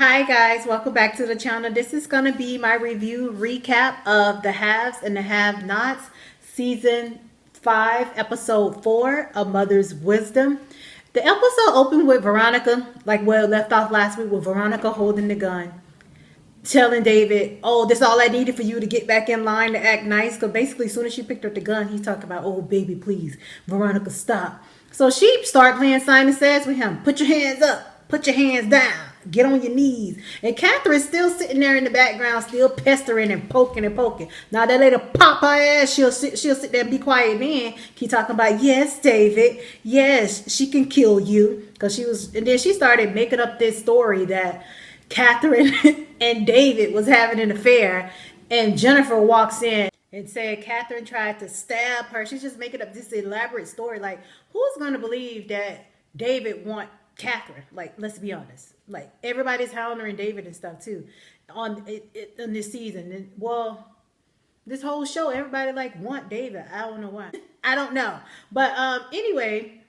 Hi guys, welcome back to the channel. This is going to be my review recap of The Haves and the Have-Nots, Season 5, Episode 4, A Mother's Wisdom. The episode opened with Veronica, like where it left off last week, with Veronica holding the gun, telling David, oh, this is all I needed for you to get back in line to act nice. Because basically, as soon as she picked up the gun, he talked about, oh, baby, please, Veronica, stop. So she started playing Simon Says with him. Put your hands up. Put your hands down. Get on your knees. And Catherine's still sitting there in the background, still pestering and poking and poking. Now that lady pop her ass, she'll sit there and be quiet. Then keep talking about, yes, David, yes, she can kill you. And then she started making up this story that Catherine and David was having an affair, and Jennifer walks in and said Catherine tried to stab her. She's just making up this elaborate story. Like, who's going to believe that David want Catherine? Like, let's be honest. Like, everybody's hounding David and stuff too on this season. And well, this whole show, everybody like want David. I don't know why. I don't know. But anyway,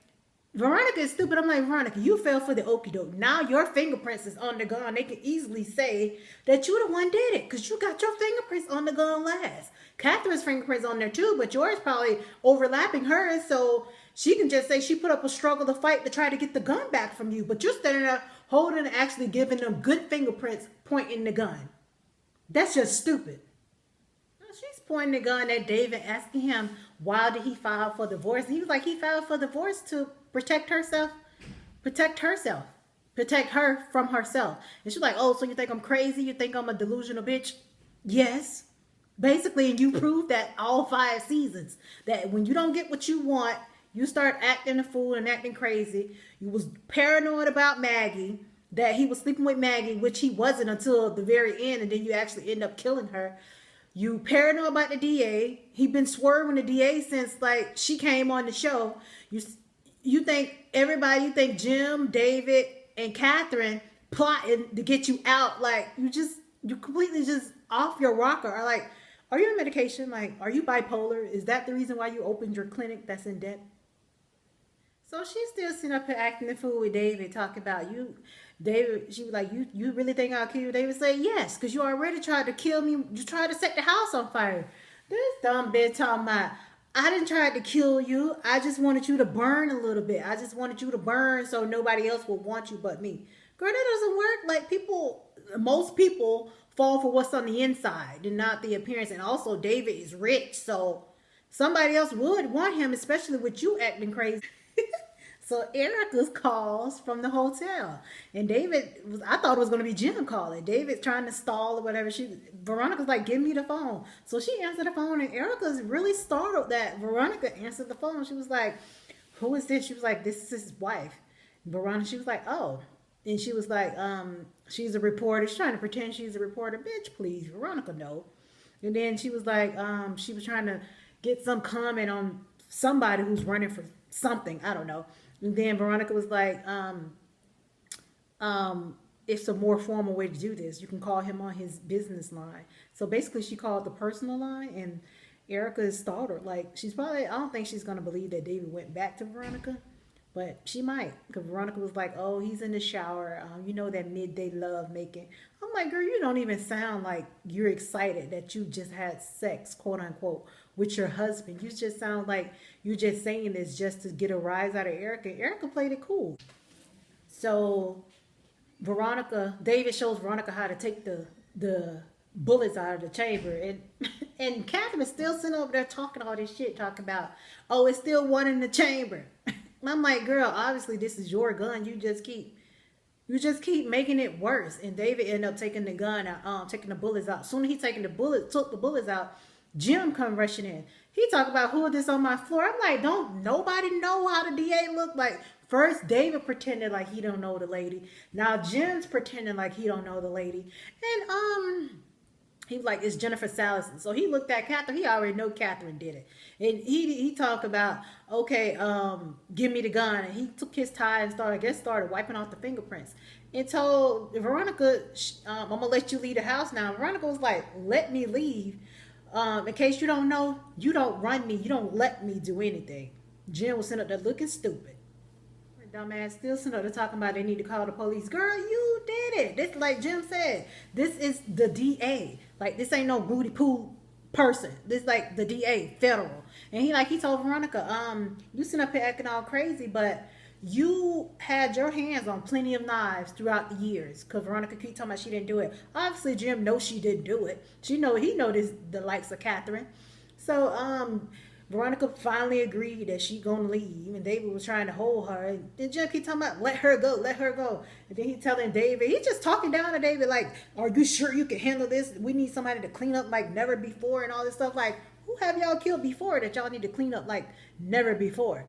Veronica is stupid. I'm like, Veronica, you fell for the okie doke. Now your fingerprints is on the gun. They can easily say that you the one did it because you got your fingerprints on the gun last. Catherine's fingerprints on there too, but yours probably overlapping hers, so she can just say she put up a struggle to fight to try to get the gun back from you. But you're standing there holding and actually giving them good fingerprints pointing the gun. That's just stupid. She's pointing the gun at David, asking him why did he file for divorce. And he was like, he filed for divorce to protect herself, protect her from herself. And she's like, oh, so you think I'm crazy? You think I'm a delusional bitch? Yes. Basically, and you proved that all 5 seasons, that when you don't get what you want, you start acting a fool and acting crazy. You was paranoid about Maggie, that he was sleeping with Maggie, which he wasn't until the very end, and then you actually end up killing her. You paranoid about the DA. He been swerving the DA since like she came on the show. You think everybody, you think Jim, David, and Catherine plotting to get you out. Like you completely just off your rocker. Or like, are you on medication? Like, are you bipolar? Is that the reason why you opened your clinic that's in debt? So she's still sitting up here acting the fool with David, talking about you. David, she was like, you really think I'll kill you? David said, yes, because you already tried to kill me. You tried to set the house on fire. This dumb bitch talking about, I didn't try to kill you. I just wanted you to burn a little bit. I just wanted you to burn so nobody else would want you but me. Girl, that doesn't work. Like most people fall for what's on the inside and not the appearance. And also David is rich, so somebody else would want him, especially with you acting crazy. So Erica's calls from the hotel, and I thought it was going to be Jim calling. David trying to stall or whatever. Veronica's like, give me the phone. So she answered the phone, and Erica's really startled that Veronica answered the phone. She was like, who is this? She was like, this is his wife. Veronica, she was like, oh. And she was like, she's a reporter. She's trying to pretend she's a reporter. Bitch, please. Veronica, no. And then she was like, she was trying to get some comment on somebody who's running for something. I don't know. And then Veronica was like, it's a more formal way to do this. You can call him on his business line. So basically she called the personal line, and Erica is startled. Like, I don't think she's going to believe that David went back to Veronica, but she might. Because Veronica was like, oh, he's in the shower. You know, that midday love making. I'm like, girl, you don't even sound like you're excited that you just had sex, quote unquote, with your husband. You just sound like you're just saying this just to get a rise out of Erica. Erica played it cool. So David shows Veronica how to take the bullets out of the chamber, and Catherine is still sitting over there talking all this shit, talking about, oh, it's still one in the chamber. I'm like, girl, obviously this is your gun. You just keep making it worse. And David ended up taking the gun out, taking the bullets out. Soon as he took the bullets out, Jim come rushing in. He talk about, who is this on my floor? I'm like, don't nobody know how the DA look like. First, David pretended like he don't know the lady. Now Jim's pretending like he don't know the lady. And he was like, it's Jennifer Salison. So he looked at Catherine. He already know Catherine did it. And he talked about, okay, give me the gun. And he took his tie and started wiping off the fingerprints. And told Veronica, I'm going to let you leave the house now. Veronica was like, let me leave. In case you don't know, you don't run me. You don't let me do anything. Jim was sitting up there looking stupid. Dumbass still sitting up there talking about they need to call the police. Girl, you did it. This, like Jim said, this is the DA. Like, this ain't no Rudy Poo person. This like the DA, federal. And he told Veronica, you sitting up here acting all crazy, but you had your hands on plenty of knives throughout the years. Because Veronica keep talking about she didn't do it. Obviously, Jim knows she didn't do it. He noticed the likes of Catherine. So, Veronica finally agreed that she gonna leave, and David was trying to hold her. And then Jim keep talking about let her go, let her go. And then he telling David, he just talking down to David like, "Are you sure you can handle this? We need somebody to clean up like never before," and all this stuff. Like, who have y'all killed before that y'all need to clean up like never before?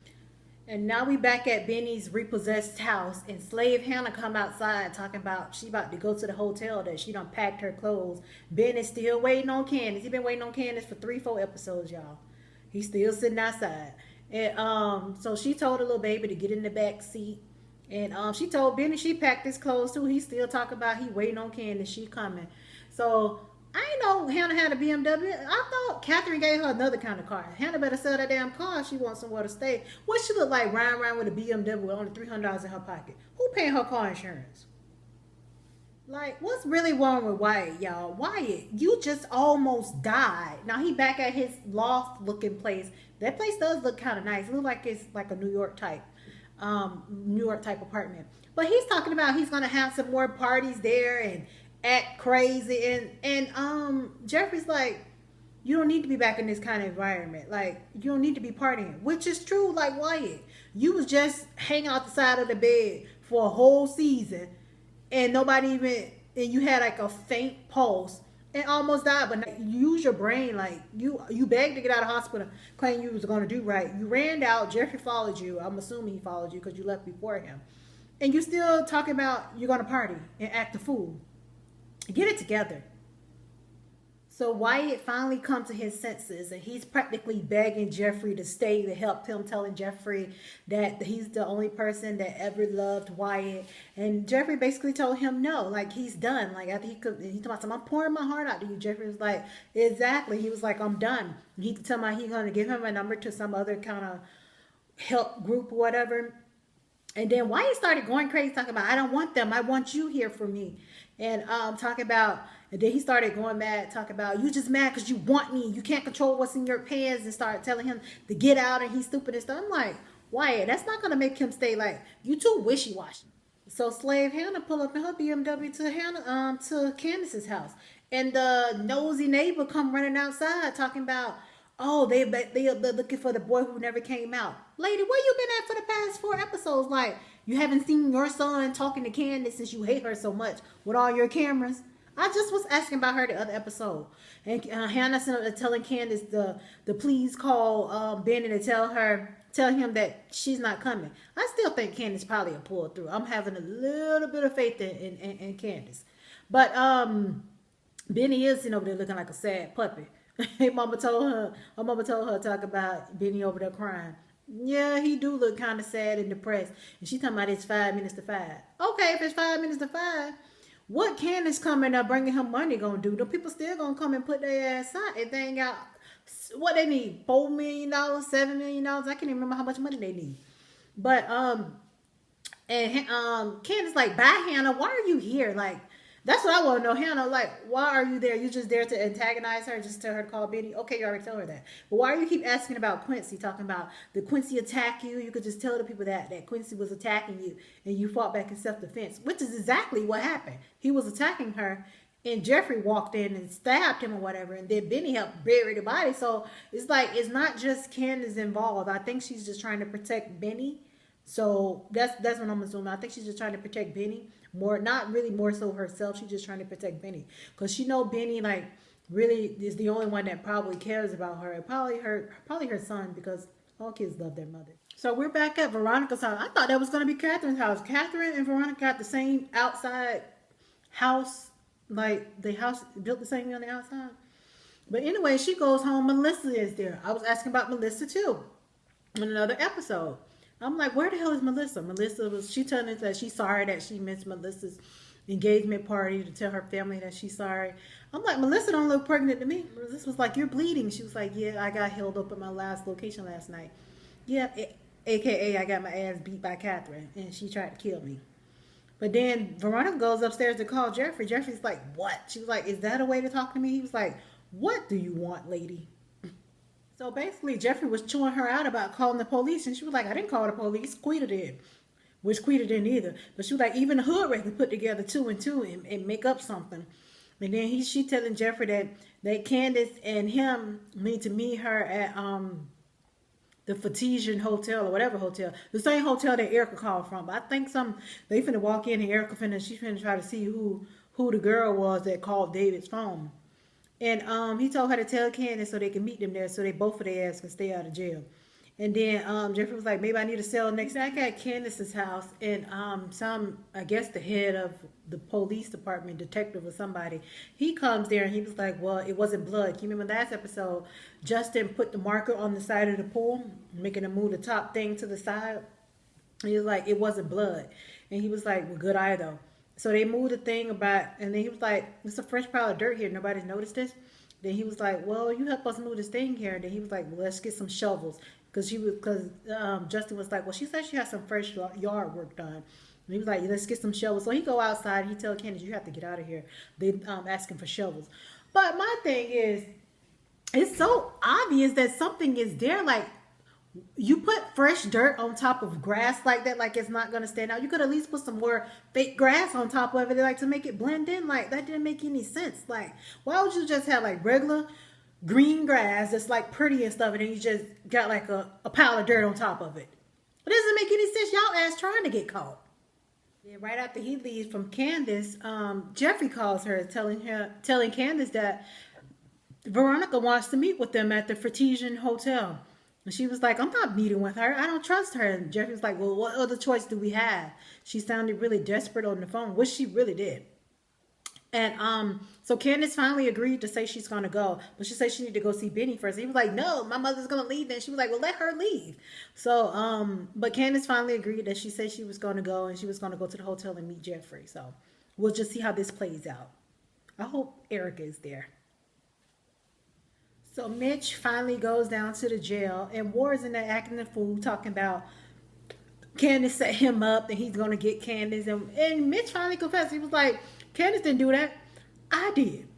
And now we back at Benny's repossessed house, and Slave Hannah come outside talking about she about to go to the hotel, that she done packed her clothes. Ben is still waiting on Candace. He been waiting on Candace for 3-4 episodes, y'all. He's still sitting outside. And so she told her little baby to get in the back seat. And she told Benny she packed his clothes too. He still talking about he waiting on Candace. She coming. So I ain't know Hannah had a BMW. I thought Catherine gave her another kind of car. Hannah better sell that damn car if she wants somewhere to stay. What she look like riding around with a BMW with only $300 in her pocket? Who paying her car insurance? Like, what's really wrong with Wyatt, y'all? Wyatt, you just almost died. Now he back at his loft looking place. That place does look kind of nice. It looks like it's like a New York type apartment. But he's talking about he's gonna have some more parties there and act crazy. And Jeffrey's like, you don't need to be back in this kind of environment. Like, you don't need to be partying, which is true. Like Wyatt, you was just hanging out the side of the bed for a whole season. And nobody even, and you had like a faint pulse and almost died. But you use your brain. Like, you begged to get out of hospital, claiming you was going to do right. You ran out. Jeffrey followed you. I'm assuming he followed you because you left before him. And you still talking about you're going to party and act a fool. Get it together. So Wyatt finally comes to his senses, and he's practically begging Jeffrey to stay to help him, telling Jeffrey that he's the only person that ever loved Wyatt. And Jeffrey basically told him no, like he's done. Like after he told him, I'm pouring my heart out to you. Jeffrey was like, exactly. He was like, I'm done. He told me he's going to give him a number to some other kind of help group or whatever. And then Wyatt started going crazy, talking about, I don't want them. I want you here for me. And talking about, and then he started going mad, talking about, you just mad because you want me. You can't control what's in your pants, and started telling him to get out, and he's stupid and stuff. I'm like, Wyatt, that's not going to make him stay. Like, you too wishy-washy. So Slave Hannah pull up in her BMW to Candace's house. And the nosy neighbor come running outside talking about, oh, they're looking for the boy who never came out. Lady, where you been at for the past 4 episodes? Like, you haven't seen your son talking to Candace since you hate her so much with all your cameras. I just was asking about her the other episode. And Hannah telling Candace the please call Benny to tell him that she's not coming. I still think Candace probably will pull through. I'm having a little bit of faith in Candace. But Benny is sitting over there looking like a sad puppy. Her mama told her talk about Benny over there crying. Yeah, he do look kind of sad and depressed. And she talking about it's 5 minutes to 5. Okay, if it's 5 minutes to 5, what Candace coming up bringing him money gonna do? The people still gonna come and put their ass out if they ain't got what they need, $4 million, $7 million. I can't even remember how much money they need. But Candace like, bye Hannah, why are you here? Like, that's what I want to know. Hannah, like, why are you there? You just there to antagonize her, just tell her to call Benny? Okay, you already tell her that. But why do you keep asking about Quincy, talking about did Quincy attack you? You could just tell the people that Quincy was attacking you and you fought back in self-defense, which is exactly what happened. He was attacking her and Jeffrey walked in and stabbed him or whatever, and then Benny helped bury the body. So it's like, it's not just Candace involved. I think she's just trying to protect Benny. So that's what I'm assuming. I think she's just trying to protect Benny. Not really more so herself. She's just trying to protect Benny. Because she know Benny, like, really is the only one that probably cares about her. Probably her son, because all kids love their mother. So we're back at Veronica's house. I thought that was going to be Catherine's house. Catherine and Veronica got the same outside house. Like, the house built the same way on the outside. But anyway, she goes home. Melissa is there. I was asking about Melissa, too, in another episode. I'm like, where the hell is Melissa? She telling us that she's sorry that she missed Melissa's engagement party, to tell her family that she's sorry. I'm like, Melissa don't look pregnant to me. Melissa was like, you're bleeding. She was like, yeah, I got held up at my last location last night. Yeah, AKA I got my ass beat by Catherine, and she tried to kill me. But then Veronica goes upstairs to call Jeffrey. Jeffrey's like, what? She was like, is that a way to talk to me? He was like, what do you want, lady? So basically, Jeffrey was chewing her out about calling the police. And she was like, I didn't call the police. Quita did. Which Quita didn't either. But she was like, even the hood rat could put together two and two and make up something. And then she telling Jeffrey that Candace and him need to meet her at the Fatisian Hotel or whatever hotel. The same hotel that Erica called from. But I think they finna walk in and she finna try to see who the girl was that called David's phone. And he told her to tell Candace so they can meet them there so they both of their ass can stay out of jail. And then Jeffrey was like, maybe I need a cell next night at Candace's house. And I guess the head of the police department, detective or somebody, he comes there and he was like, well, it wasn't blood. You remember last episode, Justin put the marker on the side of the pool, making him move the top thing to the side. He was like, it wasn't blood. And he was like, well, good eye though. So they moved the thing about, and then he was like, it's a fresh pile of dirt here. Nobody's noticed this. Then he was like, well, you help us move this thing here. And then he was like, well, let's get some shovels. Because Justin was like, well, she said she had some fresh yard work done. And he was like, let's get some shovels. So he go outside. He tell Candace, you have to get out of here. They asking for shovels. But my thing is, it's so obvious that something is there. Like, you put fresh dirt on top of grass like that, like it's not going to stand out. You could at least put some more fake grass on top of it, like to make it blend in. Like, that didn't make any sense. Like, why would you just have like regular green grass that's like pretty and stuff, and then you just got like a pile of dirt on top of it? It doesn't make any sense. Y'all ass trying to get caught. Yeah, right after he leaves from Candace, Jeffrey calls her, telling Candace that Veronica wants to meet with them at the Fretision Hotel. And she was like, I'm not meeting with her. I don't trust her. And Jeffrey was like, well, what other choice do we have? She sounded really desperate on the phone, which she really did. And so Candace finally agreed to say she's going to go. But she said she needed to go see Benny first. He was like, no, my mother's going to leave. And she was like, well, let her leave. So, but Candace finally agreed that she said she was going to go. And she was going to go to the hotel and meet Jeffrey. So we'll just see how this plays out. I hope Erica is there. So Mitch finally goes down to the jail, and Ward's in there acting the fool, talking about Candace set him up, and he's going to get Candace. And Mitch finally confessed. He was like, Candace didn't do that. I did.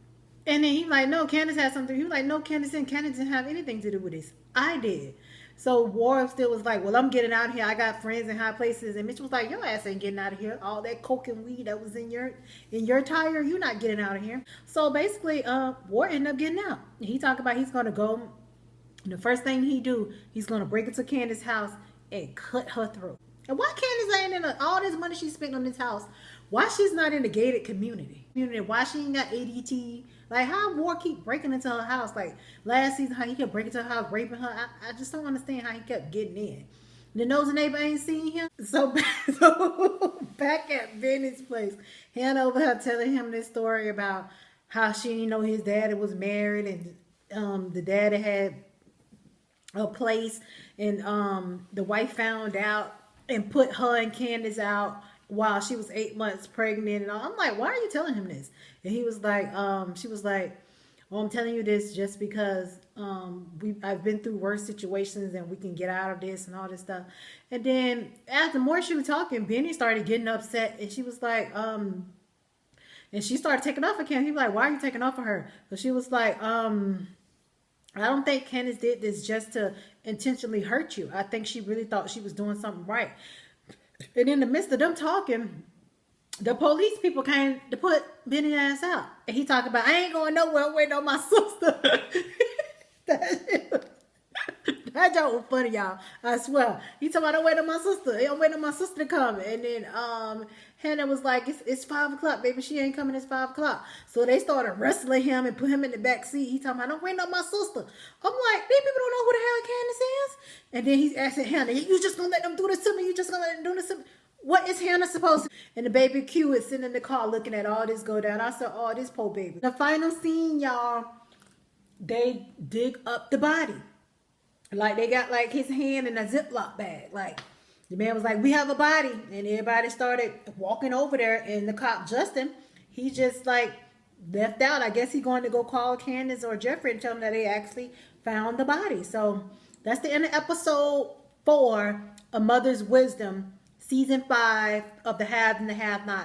And then he was like, no, Candace had something. He was like, no, Candace didn't have anything to do with this. I did. So Ward still was like, well, I'm getting out of here. I got friends in high places. And Mitch was like, your ass ain't getting out of here. All that coke and weed that was in your tire, you're not getting out of here. So basically, Ward ended up getting out. He talked about he's going to go. And the first thing he do, he's going to break into Candace's house and cut her throat. And why Candace ain't in all this money she spent on this house? Why she's not in the gated community? Why she ain't got ADT? Like, how Ward keep breaking into her house? Like, last season, how he kept breaking into her house, raping her. I just don't understand how he kept getting in. The nosy neighbor ain't seen him. So back at Benny's place, Hannah over her telling him this story about how she didn't know his daddy was married, and the daddy had a place, and the wife found out and put her and Candace out while she was 8 months pregnant. And I'm like, why are you telling him this? And he was like, she was like, well, I'm telling you this just because I've been through worse situations and we can get out of this and all this stuff. And then after more she was talking, Benny started getting upset, and she was like, and she started taking off of Candace. He was like, why are you taking off of her? So she was like, I don't think Candace did this just to intentionally hurt you. I think she really thought she was doing something right. And in the midst of them talking, the police people came to put Benny's ass out. And he talked about, I ain't going nowhere waiting on my sister. That joke was funny, y'all. I swear. He talking about, I'm waiting on my sister. I'm waiting on my sister to come. And then Hannah was like, it's 5 o'clock, baby. She ain't coming. It's 5 o'clock. So they started wrestling him and put him in the back seat. He talking about, I'm waiting on my sister. I'm like, these people don't know who the hell Candace is. And then he's asking Hannah, you just gonna let them do this to me? You just gonna let them do this to me? What is Hannah supposed to? And the baby Q is sitting in the car looking at all this go down. I said, oh, this poor baby. The final scene, y'all, they dig up the body. Like, they got like his hand in a Ziploc bag. Like, the man was like, we have a body. And everybody started walking over there. And the cop, Justin, he just like left out. I guess he going to go call Candace or Jeffrey and tell them that they actually found the body. So that's the end of episode 4, A Mother's Wisdom, season 5 of the Have and the Have Not.